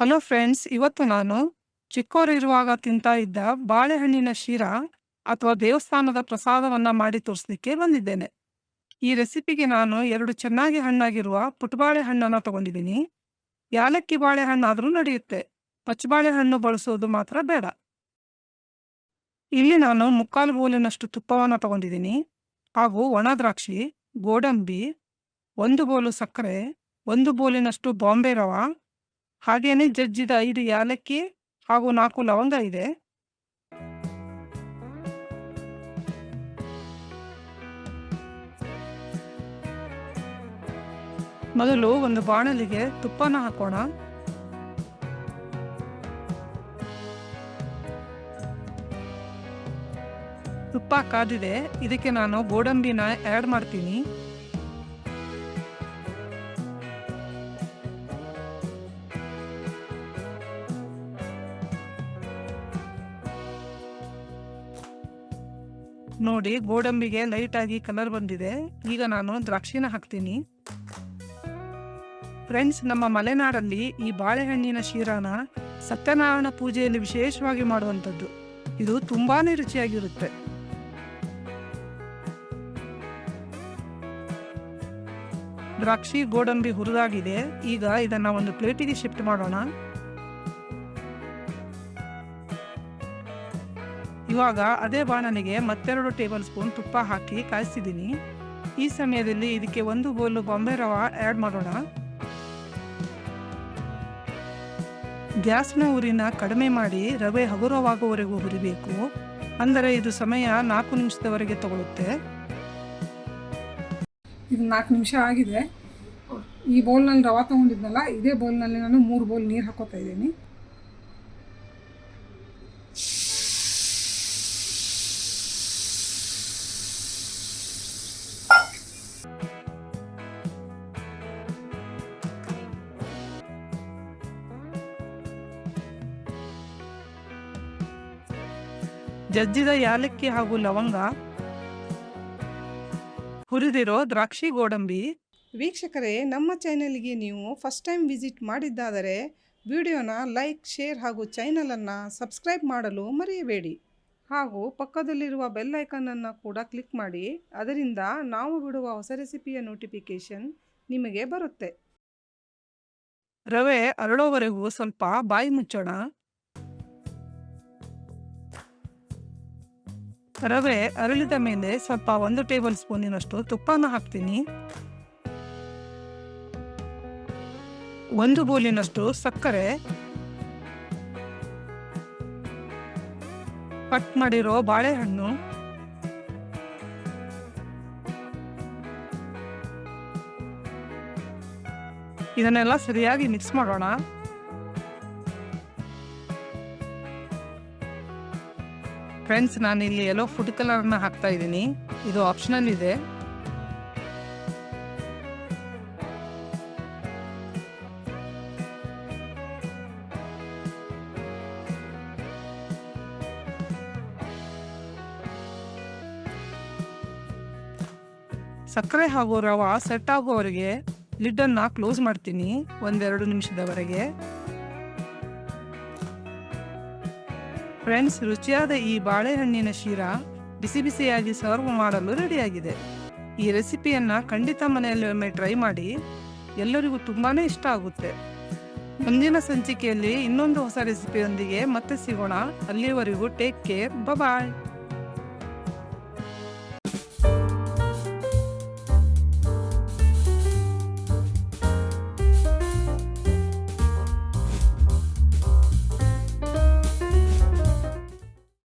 Hello friends, ಇವತ್ತು ನಾನು ಚಿಕ್ಕವರಿರುವಾಗ ತಿಂತಾ ಇದ್ದ ಬಾಳೆಹಣ್ಣಿನ ಶೀರಾ ಅಥವಾ ದೇವಸ್ಥಾನದ ಪ್ರಸಾದವನ್ನು ಮಾಡಿ ತೋರಿಸ್ಲಿಕ್ಕೆ ಬಂದಿದ್ದೇನೆ. ಈ ರೆಸಿಪಿಗೆ ನಾನು 2 ಚೆನ್ನಾಗಿ ಹಣ್ಣಾಗಿರುವ ಪುಟ್ಟಬಾಳೆ ಹಣ್ಣನ್ನು ತಗೊಂಡಿದ್ದೀನಿ. ಯಾಲಕ್ಕಿ ಬಾಳೆಹಣ್ಣಾದರೂ ನಡೆಯುತ್ತೆ, ಪಚ್ಚಬಾಳೆಹಣ್ಣು ಬಳಸೋದು ಮಾತ್ರ ಬೇಡ. ಇಲ್ಲಿ ನಾನು 3/4 ಬೋಲಿನಷ್ಟು ತುಪ್ಪವನ್ನು ತಗೊಂಡಿದ್ದೀನಿ, ಹಾಗೂ ಒಣ ದ್ರಾಕ್ಷಿ, ಗೋಡಂಬಿ, 1 ಬೋಲು ಸಕ್ಕರೆ, 1 ಬೋಲಿನಷ್ಟು ಬಾಂಬೆ ರವಾ, ಹಾಗೇನೆ ಜಜ್ಜಿದ 5 ಯಾಲಕ್ಕಿ ಹಾಗೂ 4 ಲವಂಗ ಇದೆ. ಮೊದಲು ಒಂದು ಬಾಣಲಿಗೆ ತುಪ್ಪನ ಹಾಕೋಣ. ತುಪ್ಪ ಕಾದಿದೆ, ಇದಕ್ಕೆ ನಾನು ಗೋಡಂಬಿನ ಆ್ಯಡ್ ಮಾಡ್ತೀನಿ. ನೋಡಿ, ಗೋಡಂಬಿಗೆ ಲೈಟಾಗಿ ಕಲರ್ ಬಂದಿದೆ. ಈಗ ನಾನು ದ್ರಾಕ್ಷಿನ ಹಾಕ್ತೀನಿ. ಫ್ರೆಂಡ್ಸ್, ನಮ್ಮ ಮಲೆನಾಡಲ್ಲಿ ಈ ಬಾಳೆಹಣ್ಣಿನ ಶೀರಾನ ಸತ್ಯನಾರಾಯಣ ಪೂಜೆಯಲ್ಲಿ ವಿಶೇಷವಾಗಿ ಮಾಡುವಂಥದ್ದು. ಇದು ತುಂಬಾನೇ ರುಚಿಯಾಗಿರುತ್ತೆ. ದ್ರಾಕ್ಷಿ ಗೋಡಂಬಿ ಹುರಿದಾಗಿದೆ. ಈಗ ಇದನ್ನ ಒಂದು ಪ್ಲೇಟಿಗೆ ಶಿಫ್ಟ್ ಮಾಡೋಣ. ಇವಾಗ ಅದೇ ಬಾಣಲಿಗೆ ಮತ್ತೆರಡು ಟೇಬಲ್ ಸ್ಪೂನ್ ತುಪ್ಪ ಹಾಕಿ ಕಾಯಿಸಿದ್ದೀನಿ. ಈ ಸಮಯದಲ್ಲಿ ಇದಕ್ಕೆ 1 ಬೋಲು ಬಾಂಬೆ ರವಾ ಆ್ಯಡ್ ಮಾಡೋಣ. ಗ್ಯಾಸ್ನ ಉರಿನ ಕಡಿಮೆ ಮಾಡಿ ರವೆ ಹಗುರವಾಗುವವರೆಗೂ ಹುರಿಬೇಕು. ಅಂದರೆ ಇದು ಸಮಯ 4 ನಿಮಿಷದವರೆಗೆ ತಗೊಳುತ್ತೆ. ಇದು 4 ನಿಮಿಷ ಆಗಿದೆ. ಈ ಬೌಲ್ನಲ್ಲಿ ರವಾ ತೊಗೊಂಡಿದ್ನಲ್ಲ, ಇದೇ ಬೌಲ್ನಲ್ಲಿ ನಾನು 3 ಬೌಲ್ ನೀರು ಹಾಕೋತಾ ಇದ್ದೀನಿ. ಜಜ್ಜಿದ ಯಾಲಕ್ಕಿ ಹಾಗೂ ಲವಂಗ, ಹುರಿದಿರೋ ದ್ರಾಕ್ಷಿ ಗೋಡಂಬಿ. ವೀಕ್ಷಕರೇ, ನಮ್ಮ ಚಾನೆಲ್ಗೆ ನೀವು ಫಸ್ಟ್ ಟೈಮ್ ವಿಸಿಟ್ ಮಾಡಿದ್ದಾದರೆ ವಿಡಿಯೋನ ಲೈಕ್, ಶೇರ್ ಹಾಗೂ ಚಾನಲನ್ನು ಸಬ್ಸ್ಕ್ರೈಬ್ ಮಾಡಲು ಮರೆಯಬೇಡಿ. ಹಾಗೂ ಪಕ್ಕದಲ್ಲಿರುವ ಬೆಲ್ ಐಕನನ್ನು ಕೂಡ ಕ್ಲಿಕ್ ಮಾಡಿ. ಅದರಿಂದ ನಾವು ಬಿಡುವ ಹೊಸ ರೆಸಿಪಿಯ ನೋಟಿಫಿಕೇಶನ್ ನಿಮಗೆ ಬರುತ್ತೆ. ರವೆ ಅರಳೋವರೆಗೂ ಸ್ವಲ್ಪ ಬಾಯಿ ಮುಚ್ಚೋಣ. ರವೆ ಅರಳಿದ ಮೇಲೆ ಸ್ವಲ್ಪ 1 ಟೇಬಲ್ ಸ್ಪೂನಿನಷ್ಟು ತುಪ್ಪನ ಹಾಕ್ತೀನಿ. 1 ಬೋಲಿನಷ್ಟು ಸಕ್ಕರೆ, ಕಟ್ ಮಾಡಿರೋ ಬಾಳೆಹಣ್ಣು, ಇದನ್ನೆಲ್ಲ ಸರಿಯಾಗಿ ಮಿಕ್ಸ್ ಮಾಡೋಣ. ಫ್ರೆಂಡ್ಸ್, ನಾನು ಇಲ್ಲಿ ಎಲ್ಲೋ ಫುಡ್ ಕಲರ್ನ ಹಾಕ್ತಾ ಇದ್ದೀನಿ. ಇದು ಆಪ್ಷನಲ್ ಇದೆ. ಸಕ್ಕರೆ ಹಾಗೂ ರವಾ ಸೆಟ್ ಆಗುವವರೆಗೆ ಲಿಡ್ಡನ್ನು ಕ್ಲೋಸ್ ಮಾಡ್ತೀನಿ 1-2 ನಿಮಿಷದವರೆಗೆ. ಫ್ರೆಂಡ್ಸ್, ರುಚಿಯಾದ ಈ ಬಾಳೆಹಣ್ಣಿನ ಶೀರಾ ಬಿಸಿ ಬಿಸಿಯಾಗಿ ಸರ್ವ್ ಮಾಡಲು ರೆಡಿಯಾಗಿದೆ. ಈ ರೆಸಿಪಿಯನ್ನು ಖಂಡಿತ ಮನೆಯಲ್ಲಿ ಒಮ್ಮೆ ಟ್ರೈ ಮಾಡಿ. ಎಲ್ಲರಿಗೂ ತುಂಬಾ ಇಷ್ಟ ಆಗುತ್ತೆ. ಮುಂದಿನ ಸಂಚಿಕೆಯಲ್ಲಿ ಇನ್ನೊಂದು ಹೊಸ ರೆಸಿಪಿಯೊಂದಿಗೆ ಮತ್ತೆ ಸಿಗೋಣ. ಅಲ್ಲಿಯವರೆಗೂ ಟೇಕ್ ಕೇರ್. ಬಾಯ್.